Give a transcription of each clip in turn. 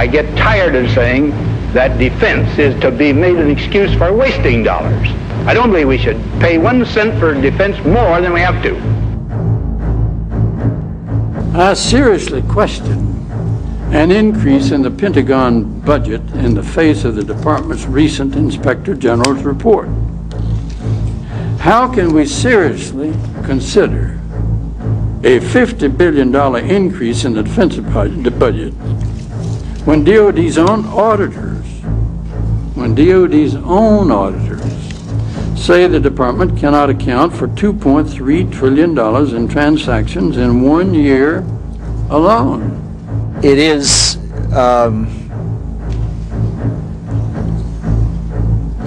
I get tired of saying that defense is to be made an excuse for wasting dollars. I don't believe we should pay 1 cent for defense more than we have to. I seriously question an increase in the Pentagon budget in the face of the department's recent Inspector General's report. How can we seriously consider a $50 billion increase in the defense budget when DOD's own auditors say the department cannot account for $2.3 trillion in transactions in 1 year alone? It is, I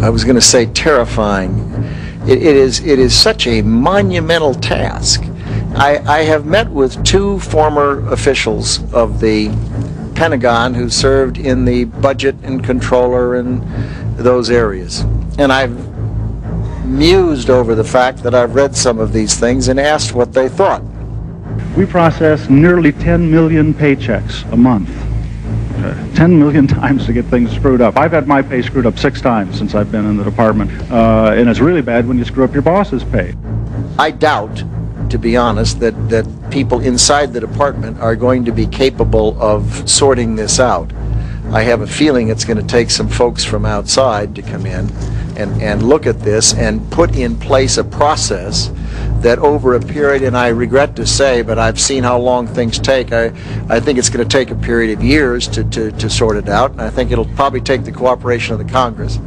was going to say terrifying. It is such a monumental task. I have met with 2 former officials of the Pentagon who served in the budget and controller and those areas. And I've mused over the fact that I've read some of these things and asked what they thought. We process nearly 10 million paychecks a month. 10 million times to get things screwed up. I've had my pay screwed up 6 times since I've been in the department. And it's really bad when you screw up your boss's pay. I doubt, to be honest, that people inside the department are going to be capable of sorting this out. I have a feeling it's going to take some folks from outside to come in and look at this and put in place a process that over a period, and I regret to say, but I've seen how long things take. I think it's going to take a period of years to sort it out, and I think it'll probably take the cooperation of the Congress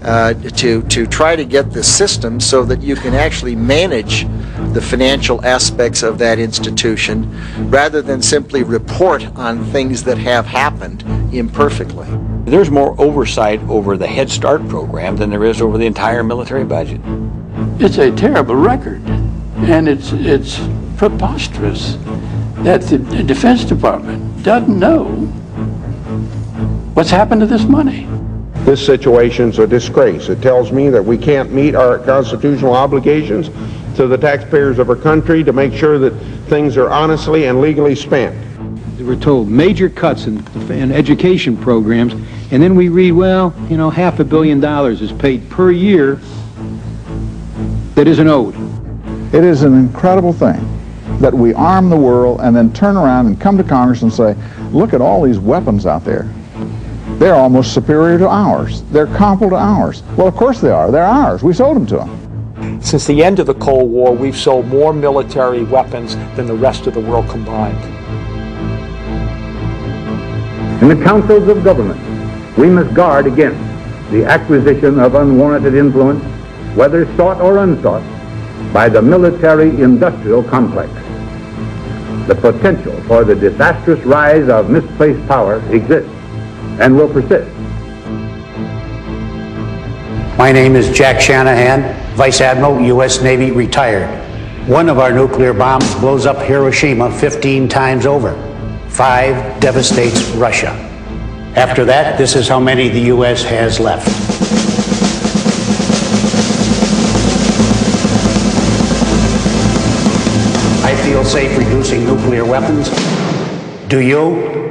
to try to get the system so that you can actually manage the financial aspects of that institution rather than simply report on things that have happened imperfectly. There's more oversight over the Head Start program than there is over the entire military budget. It's a terrible record, and it's preposterous that the Defense Department doesn't know what's happened to this money. This situation's a disgrace. It tells me that we can't meet our constitutional obligations to the taxpayers of our country to make sure that things are honestly and legally spent. We're told major cuts in education programs, and then we read, well, you know, $500 million is paid per year that isn't owed. It is an incredible thing that we arm the world and then turn around and come to Congress and say, look at all these weapons out there. They're almost superior to ours. They're comparable to ours. Well, of course they are. They're ours. We sold them to them. Since the end of the Cold War, we've sold more military weapons than the rest of the world combined. In the councils of government, we must guard against the acquisition of unwarranted influence, whether sought or unsought, by the military-industrial complex. The potential for the disastrous rise of misplaced power exists and will persist. My name is Jack Shanahan, Vice Admiral, U.S. Navy, retired. One of our nuclear bombs blows up Hiroshima 15 times over. 5 devastates Russia. After that, this is how many the U.S. has left. I feel safe reducing nuclear weapons. Do you?